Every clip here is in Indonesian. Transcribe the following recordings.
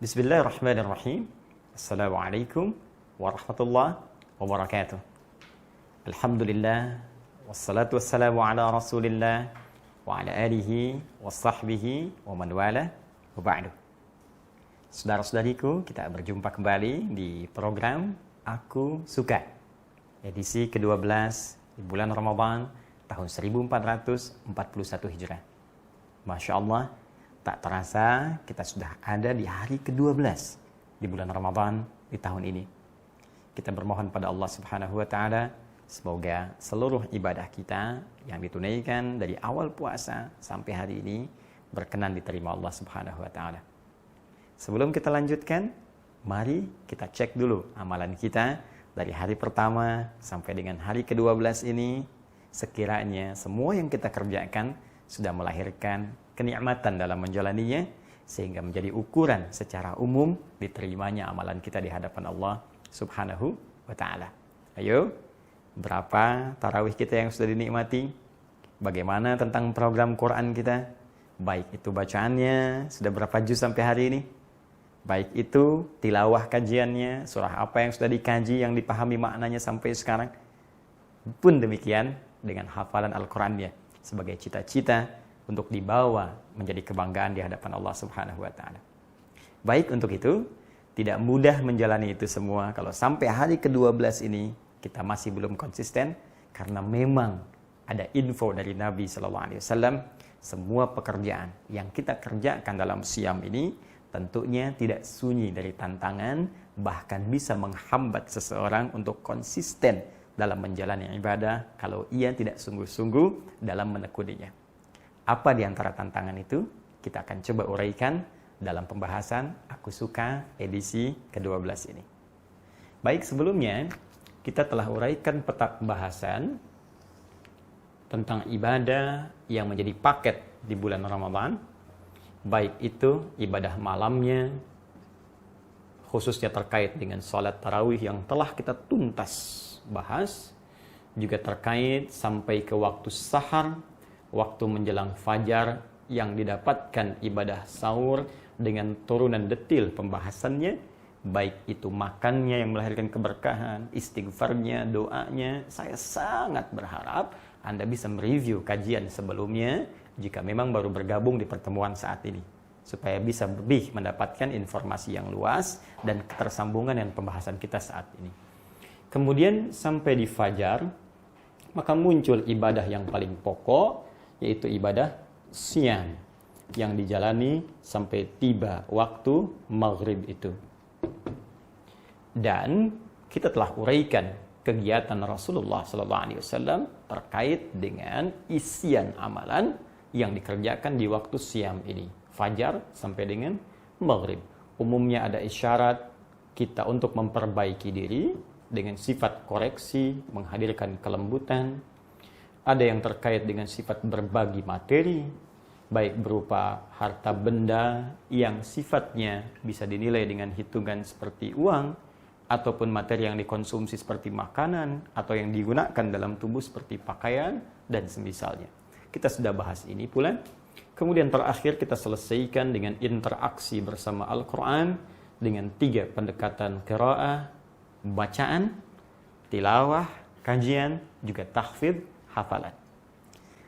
Bismillahirrahmanirrahim. Assalamualaikum warahmatullahi wabarakatuh. Alhamdulillah, wassalatu wassalamu ala rasulillah wa ala alihi wa sahbihi wa man wala wa ba'du. Saudara-saudariku, kita berjumpa kembali di program Aku Suka, edisi ke-12 di bulan Ramadan tahun 1441 Hijrah. Masya Allah, tak terasa kita sudah ada di hari ke-12 di bulan Ramadan di tahun ini. Kita bermohon pada Allah Subhanahu wa taala semoga seluruh ibadah kita yang ditunaikan dari awal puasa sampai hari ini berkenan diterima Allah Subhanahu wa taala. Sebelum kita lanjutkan, mari kita cek dulu amalan kita dari hari pertama sampai dengan hari ke-12 ini. Sekiranya semua yang kita kerjakan sudah melahirkan kenikmatan dalam menjalaninya, sehingga menjadi ukuran secara umum diterimanya amalan kita di hadapan Allah Subhanahu wa ta'ala. Ayo, berapa tarawih kita yang sudah dinikmati? Bagaimana tentang program Quran kita? Baik itu bacaannya, sudah berapa juz sampai hari ini? Baik itu tilawah kajiannya, surah apa yang sudah dikaji, yang dipahami maknanya sampai sekarang. Pun demikian dengan hafalan Al-Qurannya sebagai cita-cita untuk dibawa menjadi kebanggaan di hadapan Allah Subhanahu wa taala. Baik, untuk itu tidak mudah menjalani itu semua kalau sampai hari ke-12 ini kita masih belum konsisten, karena memang ada info dari Nabi sallallahu alaihi wasallam, semua pekerjaan yang kita kerjakan dalam siam ini tentunya tidak sunyi dari tantangan, bahkan bisa menghambat seseorang untuk konsisten dalam menjalani ibadah kalau ia tidak sungguh-sungguh dalam menekuninya. Apa di antara tantangan itu? Kita akan coba uraikan dalam pembahasan Aku Suka edisi ke-12 ini. Baik, sebelumnya kita telah uraikan peta pembahasan tentang ibadah yang menjadi paket di bulan Ramadan. Baik itu ibadah malamnya, khususnya terkait dengan salat tarawih yang telah kita tuntas bahas, juga terkait sampai ke waktu sahar, waktu menjelang fajar yang didapatkan ibadah sahur dengan turunan detil pembahasannya, baik itu makannya yang melahirkan keberkahan, istighfarnya, doanya. Saya sangat berharap Anda bisa mereview kajian sebelumnya jika memang baru bergabung di pertemuan saat ini, supaya bisa lebih mendapatkan informasi yang luas dan ketersambungan dengan pembahasan kita saat ini. Kemudian sampai di fajar, maka muncul ibadah yang paling pokok, yaitu ibadah siam yang dijalani sampai tiba waktu maghrib itu. Dan kita telah uraikan kegiatan Rasulullah SAW terkait dengan isian amalan yang dikerjakan di waktu siam ini, fajar sampai dengan maghrib. Umumnya ada isyarat kita untuk memperbaiki diri dengan sifat koreksi, menghadirkan kelembutan. Ada yang terkait dengan sifat berbagi materi, baik berupa harta benda yang sifatnya bisa dinilai dengan hitungan seperti uang, ataupun materi yang dikonsumsi seperti makanan, atau yang digunakan dalam tubuh seperti pakaian, dan semisalnya. Kita sudah bahas ini pula. Kemudian terakhir kita selesaikan dengan interaksi bersama Al-Quran, dengan 3 pendekatan qiraah, bacaan, tilawah, kajian, juga tahfidz, hafalan.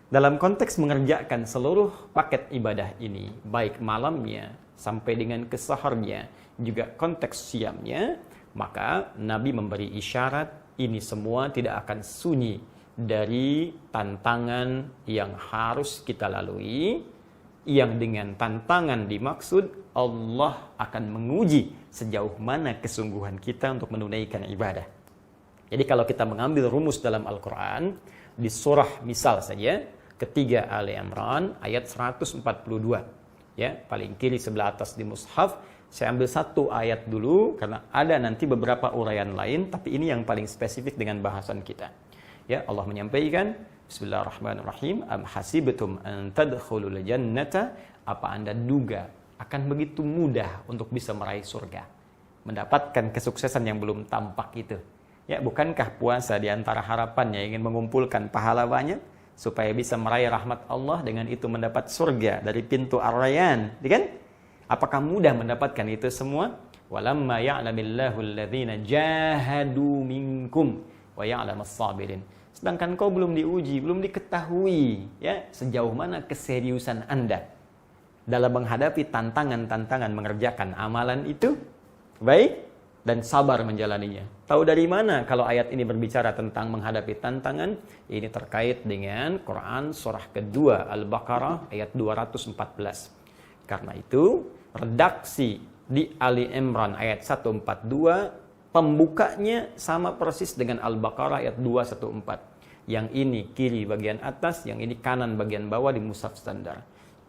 Dalam konteks mengerjakan seluruh paket ibadah ini, baik malamnya sampai dengan kesaharnya, juga konteks siamnya, maka Nabi memberi isyarat ini semua tidak akan sunyi dari tantangan yang harus kita lalui, yang dengan tantangan dimaksud Allah akan menguji sejauh mana kesungguhan kita untuk menunaikan ibadah. Jadi kalau kita mengambil rumus dalam Al-Quran, di surah misal saja, ketiga Ali Imran ayat 142. Ya, paling kiri sebelah atas di mushaf. Saya ambil satu ayat dulu karena ada nanti beberapa uraian lain, tapi ini yang paling spesifik dengan bahasan kita. Ya, Allah menyampaikan, Bismillahirrahmanirrahim, am hasibtum an tadkhulul jannata, apa Anda duga akan begitu mudah untuk bisa meraih surga, mendapatkan kesuksesan yang belum tampak itu. Ya, bukankah puasa di antara harapannya ingin mengumpulkan pahala banyak supaya bisa meraih rahmat Allah, dengan itu mendapat surga dari pintu Ar-Rayyan, kan? Apakah mudah mendapatkan itu semua? Walamma ya'lamillahu alladhina jahadu minkum wa ya'lamas sabirin. Sedangkan kau belum diuji, belum diketahui ya sejauh mana keseriusan Anda dalam menghadapi tantangan-tantangan mengerjakan amalan itu, baik, dan sabar menjalaninya. Tahu dari mana kalau ayat ini berbicara tentang menghadapi tantangan? Ini terkait dengan Quran surah kedua Al-Baqarah ayat 214. Karena itu, redaksi di Ali Imran ayat 142, pembukanya sama persis dengan Al-Baqarah ayat 214. Yang ini kiri bagian atas, yang ini kanan bagian bawah di mushaf standar.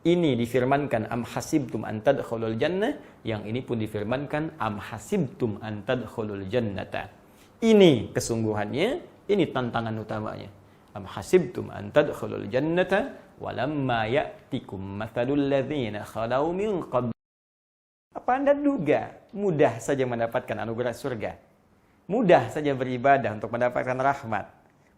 Ini difirmankan am hasibtum an tadkhulul jannah, yang ini pun difirmankan am hasibtum an tadkhulul jannata. Ini kesungguhannya, ini tantangan utamanya. Am hasibtum an tadkhulul jannata walamma ya'tikum mathalul ladzina khalau min qabl. Apa Anda duga mudah saja mendapatkan anugerah surga? Mudah saja beribadah untuk mendapatkan rahmat.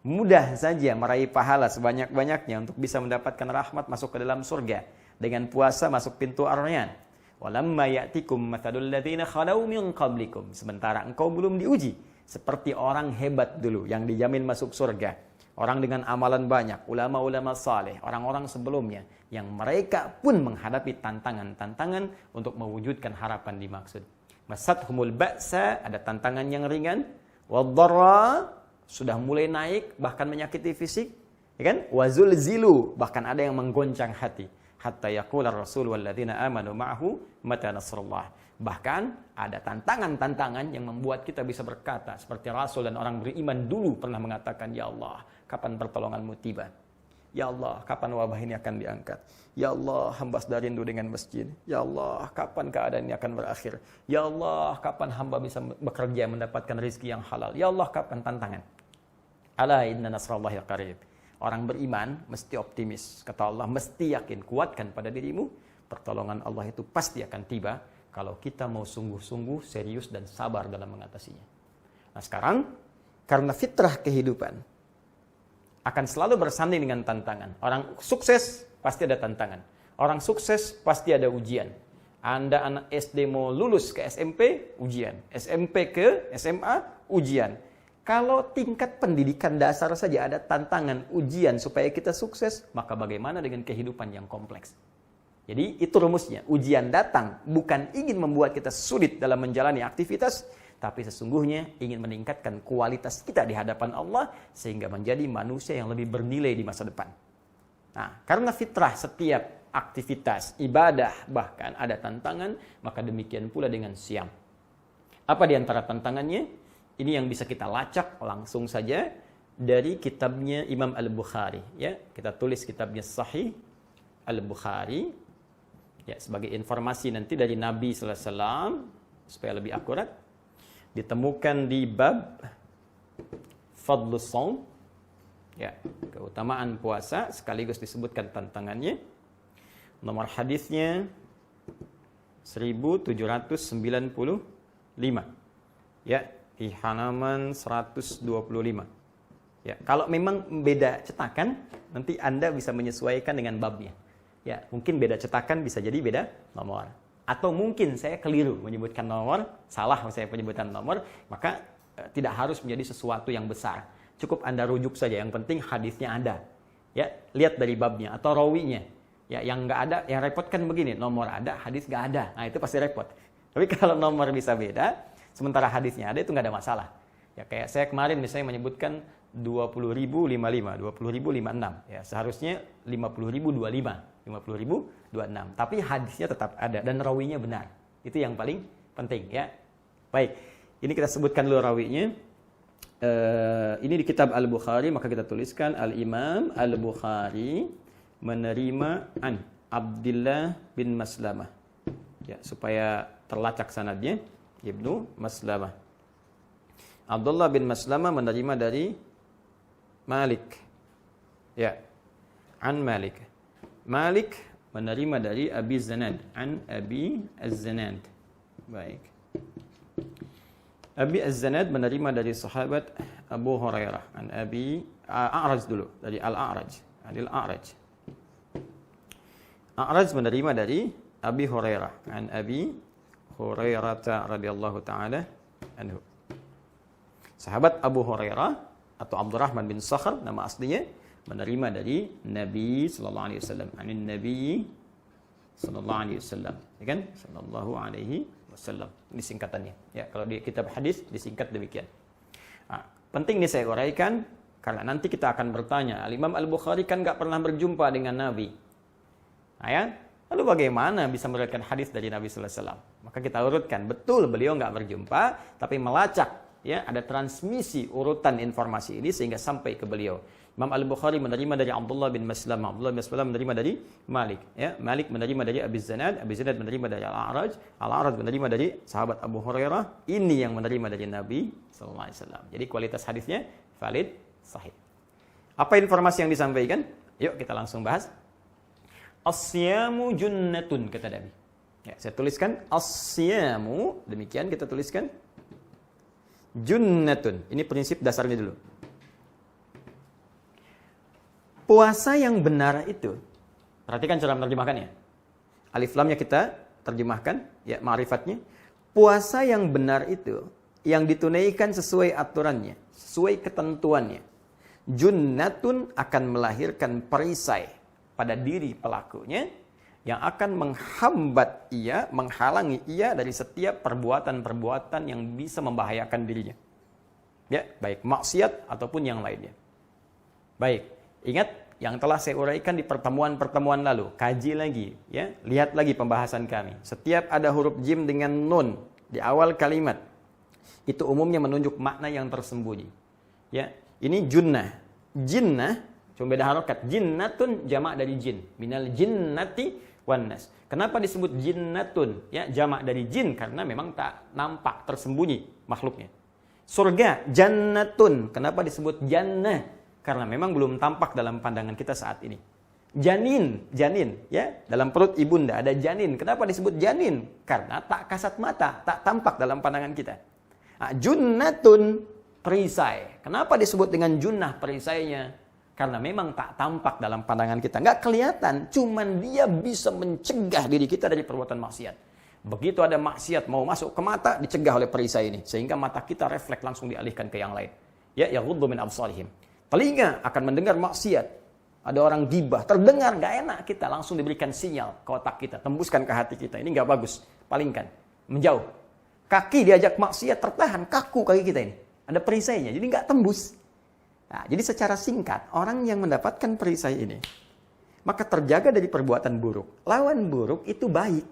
Mudah saja meraih pahala sebanyak-banyaknya untuk bisa mendapatkan rahmat masuk ke dalam surga. Dengan puasa masuk pintu Ar-Rayyan. Walamma ya'tikum mathalul ladzina khalau min qablikum. Sementara engkau belum diuji seperti orang hebat dulu yang dijamin masuk surga. Orang dengan amalan banyak, ulama-ulama saleh, orang-orang sebelumnya yang mereka pun menghadapi tantangan-tantangan untuk mewujudkan harapan dimaksud. Masathumul ba'sa, ada tantangan yang ringan, wadh-dharra, sudah mulai naik bahkan menyakiti fisik, ya kan? Wazulzilu, bahkan ada yang menggoncang hati. Hatta yaqula ar-rasul walladzina amanu ma'ahu mata nasrullah. Bahkan ada tantangan-tantangan yang membuat kita bisa berkata seperti Rasul dan orang beriman dulu pernah mengatakan, ya Allah, kapan pertolonganmu tiba? Ya Allah, kapan wabah ini akan diangkat? Ya Allah, hamba sudah rindu dengan masjid. Ya Allah, kapan keadaan ini akan berakhir? Ya Allah, kapan hamba bisa bekerja mendapatkan rezeki yang halal? Ya Allah, kapan tantangan? Ala inna nasrallahi qarib. Orang beriman mesti optimis. Kata Allah, mesti yakin, kuatkan pada dirimu. Pertolongan Allah itu pasti akan tiba kalau kita mau sungguh-sungguh, serius, dan sabar dalam mengatasinya. Nah sekarang, karena fitrah kehidupan akan selalu bersanding dengan tantangan. Orang sukses pasti ada tantangan. Orang sukses pasti ada ujian. Anda anak SD mau lulus ke SMP, ujian. SMP ke SMA, ujian. Kalau tingkat pendidikan dasar saja ada tantangan, ujian supaya kita sukses, maka bagaimana dengan kehidupan yang kompleks? Jadi itu rumusnya. Ujian datang bukan ingin membuat kita sulit dalam menjalani aktivitas, tapi sesungguhnya ingin meningkatkan kualitas kita di hadapan Allah sehingga menjadi manusia yang lebih bernilai di masa depan. Nah, karena fitrah setiap aktivitas, ibadah, bahkan ada tantangan, maka demikian pula dengan siam. Apa di antara tantangannya? Ini yang bisa kita lacak langsung saja dari kitabnya Imam Al-Bukhari. Ya, kita tulis kitabnya Sahih Al-Bukhari. Ya, sebagai informasi nanti dari Nabi sallallahu alaihi wasallam supaya lebih akurat. Ditemukan di bab Fadlus Shaum. Ya, keutamaan puasa sekaligus disebutkan tantangannya. Nomor hadisnya 1795. Ya, di halaman 125. Ya, kalau memang beda cetakan, nanti Anda bisa menyesuaikan dengan babnya. Ya, mungkin beda cetakan bisa jadi beda nomor. Atau mungkin saya keliru menyebutkan nomor, salah saya penyebutan nomor, maka tidak harus menjadi sesuatu yang besar. Cukup Anda rujuk saja, yang penting hadisnya ada. Ya, lihat dari babnya atau rawinya. Ya, yang nggak ada, yang repot kan begini, nomor ada, hadis nggak ada. Nah, itu pasti repot. Tapi kalau nomor bisa beda, sementara hadisnya ada, itu nggak ada masalah. Ya, kayak saya kemarin misalnya menyebutkan 20.055, 20.056. Ya, seharusnya 50.025, 50.026. Tapi hadisnya tetap ada dan rawinya benar. Itu yang paling penting ya. Baik, ini kita sebutkan dulu rawinya. Ini di kitab Al-Bukhari, maka kita tuliskan Al-Imam Al-Bukhari menerima an Abdullah bin Maslamah. Ya, supaya terlacak sanadnya. Ibnu Maslamah. Abdullah bin Maslamah menerima dari Malik. Ya. An Malik. Malik menerima dari Abi Zanad. An Abi Az-Zanad. Baik. Abi Az-Zanad menerima dari sahabat Abu Hurairah. An Abi A'raj dulu. Dari Al-A'raj. Adil A'raj. A'raj menerima dari Abi Hurairah. An Abi Hurairah radhiyallahu taala anhu. Sahabat Abu Hurairah atau Abdurrahman bin Sakhr nama aslinya menerima dari Nabi sallallahu alaihi wasallam. Anin Nabi sallallahu alaihi wasallam. Ya kan? Sallallahu alaihi wasallam. Ini singkatannya. Ya, kalau di kitab hadis disingkat demikian. Nah, penting nih saya uraikan karena nanti kita akan bertanya, Al-Imam Al-Bukhari kan enggak pernah berjumpa dengan Nabi. Nah, ya? Lalu bagaimana bisa meriwayatkan hadis dari Nabi sallallahu alaihi wasallam? Maka kita urutkan, betul beliau enggak berjumpa, tapi melacak, ya, ada transmisi urutan informasi ini sehingga sampai ke beliau. Imam Al-Bukhari menerima dari Abdullah bin Maslam, Abdullah bin Maslam menerima dari Malik, ya. Malik menerima dari Abi Zanad, Abi Zanad menerima dari Al-A'raj, Al-A'raj menerima dari sahabat Abu Hurairah, ini yang menerima dari Nabi sallallahu alaihi wasallam. Jadi kualitas hadisnya valid, sahih. Apa informasi yang disampaikan? Yuk kita langsung bahas. As-siyamu junnatun, kata Nabi. Ya, saya tuliskan as-siyamu, demikian kita tuliskan. Junnatun. Ini prinsip dasarnya dulu. Puasa yang benar itu, perhatikan cara menerjemahkannya. Alif lamnya kita terjemahkan, ya, ma'rifatnya. Puasa yang benar itu, yang ditunaikan sesuai aturannya, sesuai ketentuannya. Junnatun akan melahirkan perisai pada diri pelakunya, yang akan menghambat ia, menghalangi ia dari setiap perbuatan-perbuatan yang bisa membahayakan dirinya. Ya, baik maksiat ataupun yang lainnya. Baik. Ingat yang telah saya uraikan di pertemuan-pertemuan lalu. Kaji lagi, ya. Lihat lagi pembahasan kami. Setiap ada huruf jim dengan nun di awal kalimat, itu umumnya menunjuk makna yang tersembunyi. Ya, ini junnah. Jinnah, cuma beda harokat. Jinnatun jamak dari jin. Minal jinnati wan nas. Kenapa disebut jinnatun? Ya, jamak dari jin karena memang tak nampak, tersembunyi makhluknya. Surga, jannatun. Kenapa disebut jannah? Karena memang belum tampak dalam pandangan kita saat ini. Janin, ya, dalam perut ibunda ada janin. Kenapa disebut janin? Karena tak kasat mata, tak tampak dalam pandangan kita. Nah, junnatun, perisai. Kenapa disebut dengan junnah perisainya? Karena memang tak tampak dalam pandangan kita. Nggak kelihatan, cuman dia bisa mencegah diri kita dari perbuatan maksiat. Begitu ada maksiat mau masuk ke mata, dicegah oleh perisai ini. Sehingga mata kita refleks langsung dialihkan ke yang lain. Ya, yaghuddu min absarihim. Telinga akan mendengar maksiat. Ada orang gibah, terdengar nggak enak, kita langsung diberikan sinyal ke otak kita, tembuskan ke hati kita. Ini nggak bagus, palingkan, menjauh. Kaki diajak maksiat, tertahan, kaku kaki kita ini. Ada perisainya, jadi nggak tembus. Nah, jadi secara singkat, orang yang mendapatkan perisai ini, maka terjaga dari perbuatan buruk. Lawan buruk itu baik.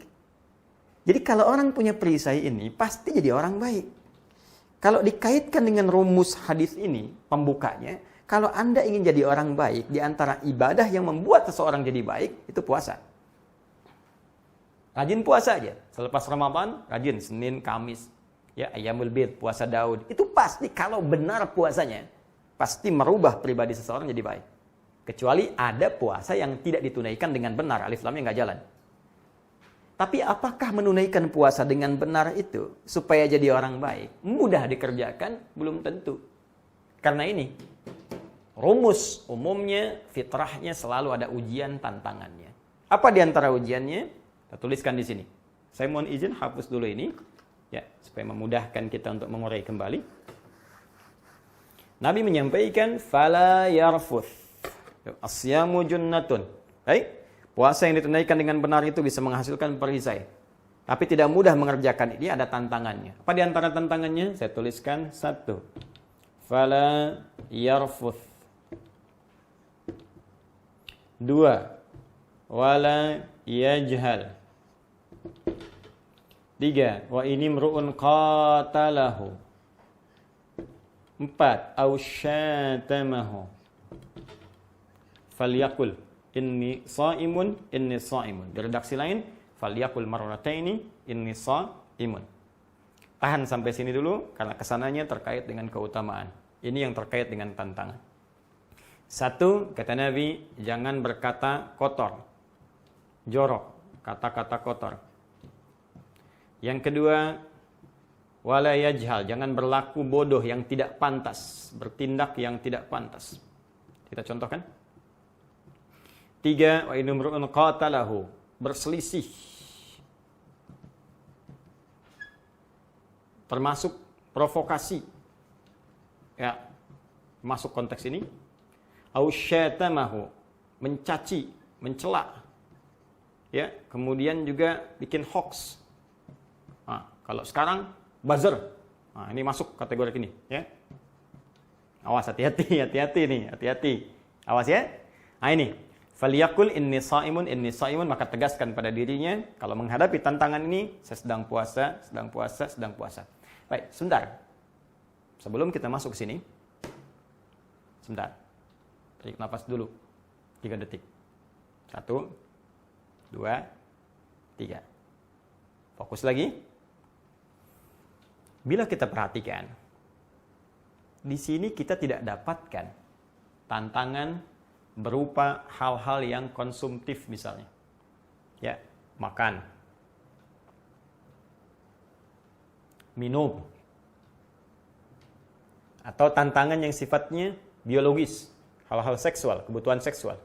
Jadi kalau orang punya perisai ini, pasti jadi orang baik. Kalau dikaitkan dengan rumus hadis ini, pembukanya, kalau Anda ingin jadi orang baik, di antara ibadah yang membuat seseorang jadi baik, itu puasa. Rajin puasa aja. Selepas Ramadan, rajin Senin, Kamis, ya, Ayyamul Bid, puasa Daud. Itu pasti kalau benar puasanya, pasti merubah pribadi seseorang jadi baik. Kecuali ada puasa yang tidak ditunaikan dengan benar, alif lamnya nggak jalan. Tapi apakah menunaikan puasa dengan benar itu supaya jadi orang baik mudah dikerjakan? Belum tentu. Karena ini, rumus umumnya, fitrahnya selalu ada ujian tantangannya. Apa di antara ujiannya? Kita tuliskan di sini. Saya mohon izin hapus dulu ini, ya, supaya memudahkan kita untuk mengurai kembali. Nabi menyampaikan, "Fala yarfuth." As-siyamu junnatun. Baik. Puasa yang ditunaikan dengan benar itu bisa menghasilkan perisai. Tapi tidak mudah mengerjakan ini, ada tantangannya. Apa di antara tantangannya? Saya tuliskan 1. Fala yarfuth. 2. Wala yajhal. 3. Wa inimru'un qatalahu. 4. Aw syatamahu. Falyaqul inni shaimun, inni shaimun. Di redaksi lain, falyaqul marrataini, inni shaimun. Tahan sampai sini dulu, karena kesananya terkait dengan keutamaan. Ini yang terkait dengan tantangan. 1, kata Nabi, jangan berkata kotor, jorok, kata-kata kotor. Yang kedua, wala yajhal, jangan berlaku bodoh yang tidak pantas, bertindak yang tidak pantas. Kita contohkan. 3, wa inumru'un qatalahu, berselisih termasuk provokasi. Ya, masuk konteks ini. Au syatamahu, mencaci, mencela. Ya, kemudian juga bikin hoax. Nah, kalau sekarang buzzer. Nah, ini masuk kategori ini, ya. Awas, hati-hati, hati-hati nih, hati-hati. Awas ya. Nah, ini. Faliyakul inni sa'imun, maka tegaskan pada dirinya kalau menghadapi tantangan ini, saya sedang puasa, sedang puasa, sedang puasa. Baik, sebentar. Sebelum kita masuk ke sini, sebentar. Tarik nafas dulu. 3 detik. 1, 2, 3. Fokus lagi. Bila kita perhatikan, di sini kita tidak dapatkan tantangan berupa hal-hal yang konsumtif misalnya. Ya, makan, minum, atau tantangan yang sifatnya biologis, hal-hal seksual, kebutuhan seksual,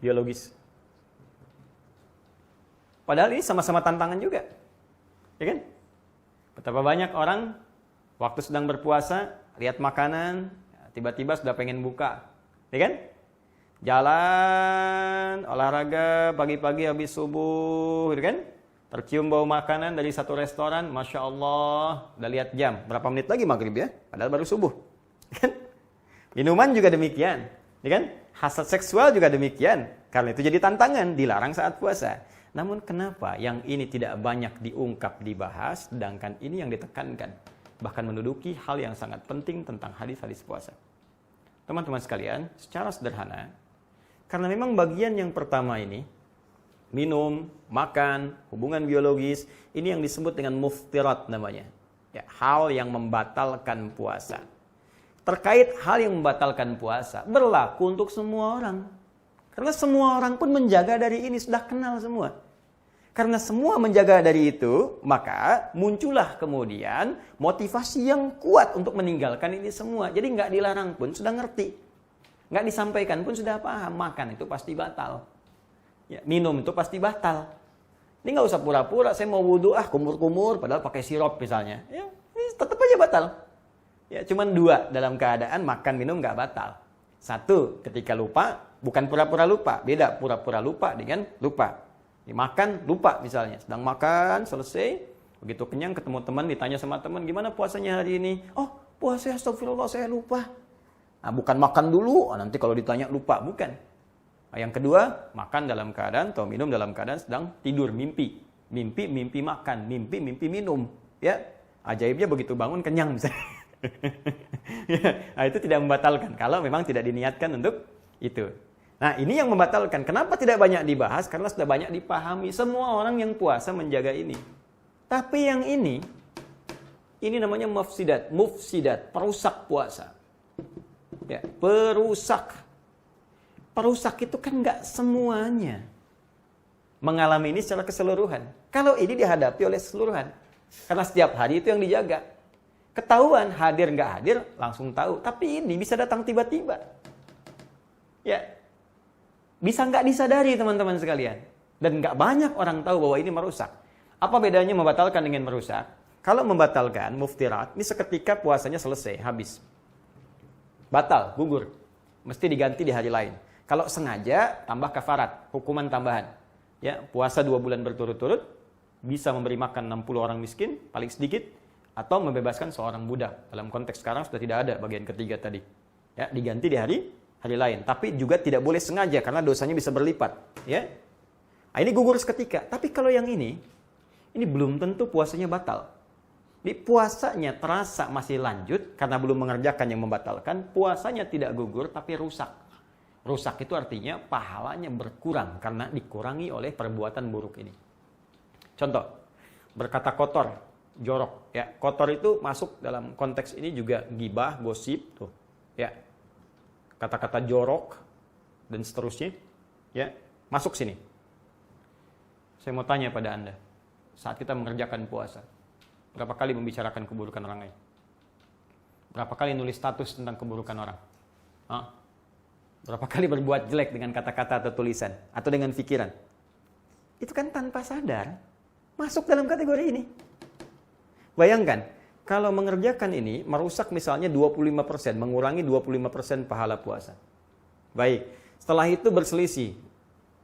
biologis. Padahal ini sama-sama tantangan juga, ya kan? Betapa banyak orang waktu sedang berpuasa lihat makanan, tiba-tiba sudah pengen buka, ya kan? Jalan, olahraga pagi-pagi habis subuh, gitu kan? Tercium bau makanan dari satu restoran, Masya Allah, udah lihat jam, berapa menit lagi maghrib ya? Padahal baru subuh. Kan? Minuman juga demikian, ya kan? Hasad seksual juga demikian. Karena itu jadi tantangan, dilarang saat puasa. Namun kenapa yang ini tidak banyak diungkap, dibahas, sedangkan ini yang ditekankan? Bahkan menduduki hal yang sangat penting tentang hadis-hadis puasa. Teman-teman sekalian, secara sederhana, karena memang bagian yang pertama ini, minum, makan, hubungan biologis, ini yang disebut dengan muftirat namanya. Ya, hal yang membatalkan puasa. Terkait hal yang membatalkan puasa, berlaku untuk semua orang. Karena semua orang pun menjaga dari ini, sudah kenal semua. Karena semua menjaga dari itu, maka muncullah kemudian motivasi yang kuat untuk meninggalkan ini semua. Jadi nggak dilarang pun sudah ngerti. Nggak disampaikan pun sudah paham. Makan itu pasti batal. Ya, minum itu pasti batal. Ini nggak usah pura-pura, saya mau wudhu, kumur-kumur, padahal pakai sirup misalnya. Ya, ini tetap aja batal. Ya, cuman 2 dalam keadaan makan, minum nggak batal. 1, ketika lupa, bukan pura-pura lupa. Beda pura-pura lupa dengan lupa. Dimakan, lupa misalnya. Sedang makan, selesai. Begitu kenyang, ketemu teman, ditanya sama teman, gimana puasanya hari ini? Oh, puasa, astagfirullah, saya lupa. Nah, bukan makan dulu, nanti kalau ditanya lupa. Bukan. Nah, yang kedua, makan dalam keadaan, atau minum dalam keadaan sedang tidur, mimpi. Mimpi, mimpi makan. Mimpi, mimpi minum. Ya, ajaibnya begitu bangun, kenyang misalnya. Ya, nah, itu tidak membatalkan. Kalau memang tidak diniatkan untuk itu. Nah, ini yang membatalkan. Kenapa tidak banyak dibahas? Karena sudah banyak dipahami. Semua orang yang puasa menjaga ini. Tapi yang ini namanya mufsidat, perusak puasa. Ya, perusak. Perusak itu kan nggak semuanya mengalami ini secara keseluruhan. Kalau ini dihadapi oleh keseluruhan. Karena setiap hari itu yang dijaga. Ketahuan hadir nggak hadir, langsung tahu. Tapi ini bisa datang tiba-tiba. Ya, bisa nggak disadari teman-teman sekalian. Dan nggak banyak orang tahu bahwa ini merusak. Apa bedanya membatalkan dengan merusak? Kalau membatalkan, muftirat, ini seketika puasanya selesai, habis. Batal, gugur. Mesti diganti di hari lain. Kalau sengaja, tambah kafarat, hukuman tambahan. Ya, puasa 2 bulan berturut-turut, bisa memberi makan 60 orang miskin, paling sedikit, atau membebaskan seorang budak. Dalam konteks sekarang sudah tidak ada bagian ketiga tadi. Ya, diganti di hari lain. Tapi juga tidak boleh sengaja karena dosanya bisa berlipat. Ya. Nah, ini gugur seketika. Tapi kalau yang ini belum tentu puasanya batal. Di puasanya terasa masih lanjut karena belum mengerjakan yang membatalkan. Puasanya tidak gugur tapi rusak. Rusak itu artinya pahalanya berkurang karena dikurangi oleh perbuatan buruk ini. Contoh, berkata kotor, jorok. Ya, kotor itu masuk dalam konteks ini juga gibah, gosip. Tuh. Ya. Kata-kata jorok dan seterusnya, ya, masuk sini. Saya mau tanya pada Anda, saat kita mengerjakan puasa, berapa kali membicarakan keburukan orang lain? Berapa kali nulis status tentang keburukan orang? Hah? Berapa kali berbuat jelek dengan kata-kata atau tulisan, atau dengan pikiran? Itu kan tanpa sadar, masuk dalam kategori ini. Bayangkan, Kalau mengerjakan ini, merusak misalnya 25%, mengurangi 25% pahala puasa. Baik, setelah itu berselisih,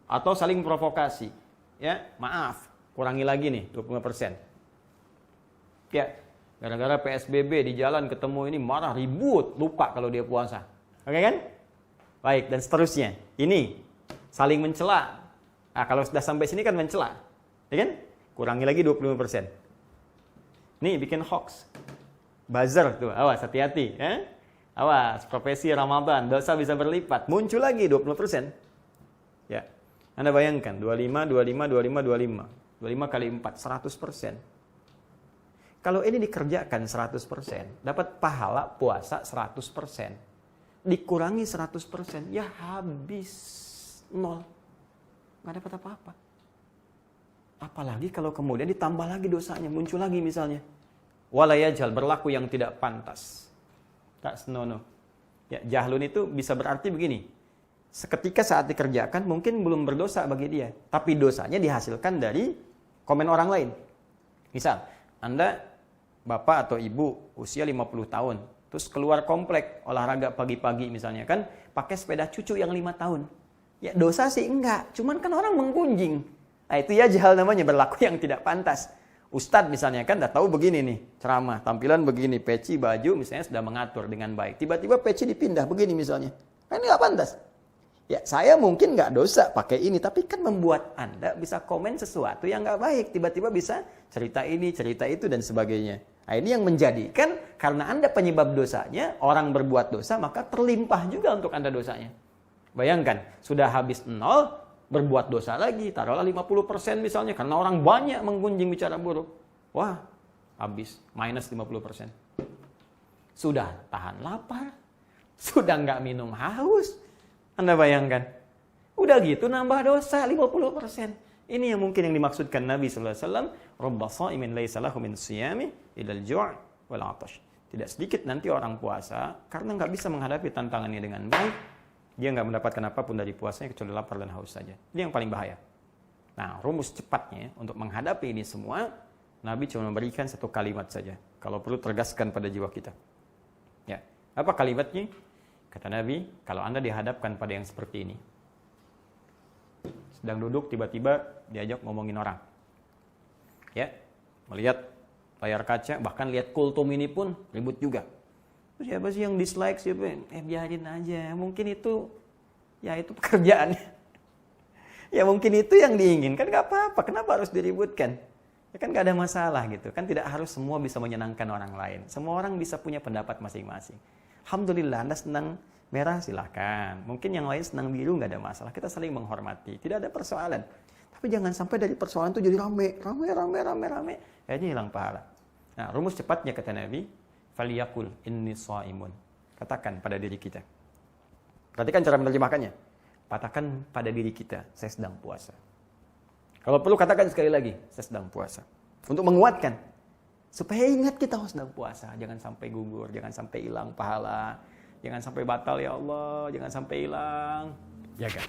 atau saling provokasi. Ya, maaf, kurangi lagi nih 25%. Ya, gara-gara PSBB di jalan ketemu ini marah, ribut, lupa kalau dia puasa. Oke kan? Baik, dan seterusnya. Ini, saling mencela. Nah, kalau sudah sampai sini kan mencela. Ya kan? Kurangi lagi 25%. Nih, bikin hoax. Buzzer tuh, awas, hati-hati. Ya? Awas, profesi Ramadan, dosa bisa berlipat. Muncul lagi 20%. Ya, Anda bayangkan, 25, 25, 25, 25. 25 kali 4, 100%. Kalau ini dikerjakan 100%, dapat pahala puasa 100%. Dikurangi 100%, ya habis 0. Nggak dapat apa-apa. Apalagi kalau kemudian ditambah lagi dosanya, muncul lagi misalnya. Walayajal, berlaku yang tidak pantas. Tak senonoh. Ya, jahlun itu bisa berarti begini. Seketika saat dikerjakan mungkin belum berdosa bagi dia. Tapi dosanya dihasilkan dari komen orang lain. Misal, Anda bapak atau ibu usia 50 tahun. Terus keluar komplek, olahraga pagi-pagi misalnya kan. Pakai sepeda cucu yang 5 tahun. Ya dosa sih enggak. Cuman kan orang menggunjing. Nah itu ya jahal namanya, berlaku yang tidak pantas. Ustadz misalnya kan udah tahu begini nih, ceramah, tampilan begini, peci, baju misalnya sudah mengatur dengan baik. Tiba-tiba peci dipindah begini misalnya. Kan nggak pantas. Ya saya mungkin nggak dosa pakai ini, tapi kan membuat Anda bisa komen sesuatu yang nggak baik. Tiba-tiba bisa cerita ini, cerita itu, dan sebagainya. Nah ini yang menjadikan, karena Anda penyebab dosanya, orang berbuat dosa, maka terlimpah juga untuk Anda dosanya. Bayangkan, sudah habis 0, berbuat dosa lagi, taruhlah 50% misalnya, karena orang banyak menggunjing bicara buruk. Wah, habis, minus 50%. Sudah tahan lapar, sudah nggak minum haus. Anda bayangkan, udah gitu nambah dosa 50%. Ini yang mungkin yang dimaksudkan Nabi SAW, Rabba sha'imin laysa lahu min siyami ilal ju' wal 'atash. Tidak sedikit nanti orang puasa, karena nggak bisa menghadapi tantangannya dengan baik, dia nggak mendapatkan apapun dari puasanya kecuali lapar dan haus saja. Ini yang paling bahaya. Nah, rumus cepatnya untuk menghadapi ini semua, Nabi cuma memberikan satu kalimat saja. Kalau perlu tergaskan pada jiwa kita. Ya, apa kalimatnya? Kata Nabi, kalau Anda dihadapkan pada yang seperti ini, sedang duduk tiba-tiba diajak ngomongin orang. Ya, melihat layar kaca, bahkan lihat kultum ini pun ribut juga. Siapa sih yang dislike, siapa? Biarin aja. Mungkin itu, ya itu pekerjaannya. Ya mungkin itu yang diinginkan, gak apa-apa. Kenapa harus diributkan? Ya kan gak ada masalah gitu. Kan tidak harus semua bisa menyenangkan orang lain. Semua orang bisa punya pendapat masing-masing. Alhamdulillah, Anda senang merah silahkan. Mungkin yang lain senang biru gak ada masalah. Kita saling menghormati. Tidak ada persoalan. Tapi jangan sampai dari persoalan itu jadi rame. Kayaknya hilang pahala. Nah, rumus cepatnya kata Nabi, faliyakul inni shaimun. Katakan pada diri kita. Perhatikan cara menerjemahkannya. Katakan pada diri kita, saya sedang puasa. Kalau perlu katakan sekali lagi, saya sedang puasa. Untuk menguatkan. Supaya ingat kita sedang puasa. Jangan sampai gugur, jangan sampai hilang pahala. Jangan sampai batal ya Allah, jangan sampai hilang. Jaga.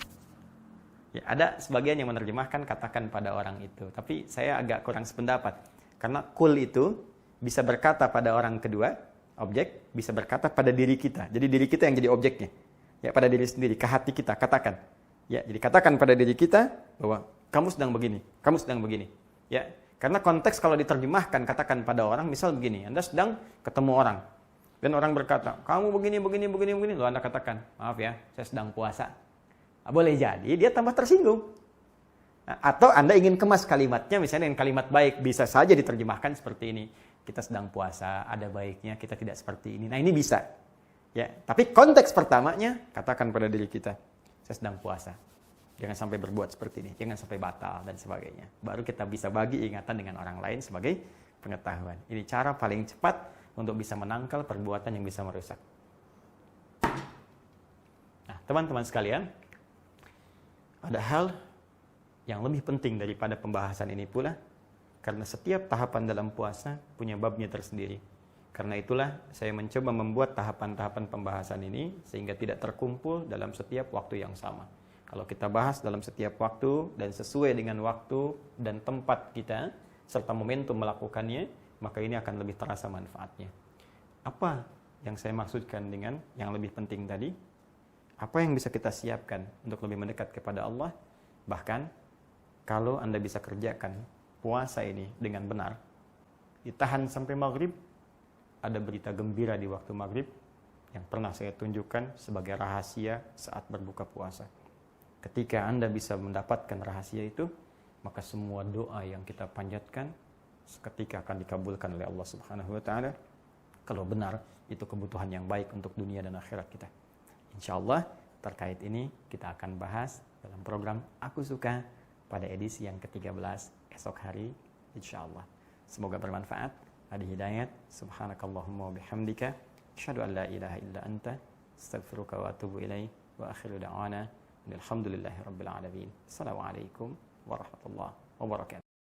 Ya, ada sebagian yang menerjemahkan katakan pada orang itu. Tapi saya agak kurang sependapat. Karena kul itu bisa berkata pada orang kedua, objek, bisa berkata pada diri kita. Jadi diri kita yang jadi objeknya. Ya, pada diri sendiri, ke hati kita, katakan. Ya, jadi katakan pada diri kita bahwa kamu sedang begini, kamu sedang begini. Ya, karena konteks kalau diterjemahkan, katakan pada orang, misal begini, Anda sedang ketemu orang. Dan orang berkata, kamu begini. Lalu Anda katakan, maaf ya, saya sedang puasa. Nah, boleh jadi dia tambah tersinggung. Nah, atau Anda ingin kemas kalimatnya, misalnya dengan kalimat baik, bisa saja diterjemahkan seperti ini. Kita sedang puasa, ada baiknya kita tidak seperti ini. Nah, ini bisa. Ya, tapi konteks pertamanya, katakan pada diri kita, saya sedang puasa. Jangan sampai berbuat seperti ini, jangan sampai batal dan sebagainya. Baru kita bisa bagi ingatan dengan orang lain sebagai pengetahuan. Ini cara paling cepat untuk bisa menangkal perbuatan yang bisa merusak. Nah, teman-teman sekalian, ada hal yang lebih penting daripada pembahasan ini pula, karena setiap tahapan dalam puasa punya babnya tersendiri. Karena itulah saya mencoba membuat tahapan-tahapan pembahasan ini sehingga tidak terkumpul dalam setiap waktu yang sama. Kalau kita bahas dalam setiap waktu dan sesuai dengan waktu dan tempat kita serta momentum melakukannya, maka ini akan lebih terasa manfaatnya. Apa yang saya maksudkan dengan yang lebih penting tadi? Apa yang bisa kita siapkan untuk lebih mendekat kepada Allah? Bahkan kalau Anda bisa kerjakan puasa ini dengan benar, ditahan sampai maghrib, ada berita gembira di waktu maghrib yang pernah saya tunjukkan sebagai rahasia saat berbuka puasa. Ketika Anda bisa mendapatkan rahasia itu, maka semua doa yang kita panjatkan seketika akan dikabulkan oleh Allah Subhanahu wa taala. Kalau benar itu kebutuhan yang baik untuk dunia dan akhirat kita. Insyaallah terkait ini kita akan bahas dalam program Aku Suka pada edisi yang ke-13 esok hari insyaallah. Semoga bermanfaat. Adi Hidayat, subhanakallahumma wa bihamdika, asyhadu an la ilaha illa anta, astaghfiruka wa atubu ilaik, wa akhiru da'wana alhamdulillahi rabbil alamin. Assalamualaikum warahmatullahi wabarakatuh.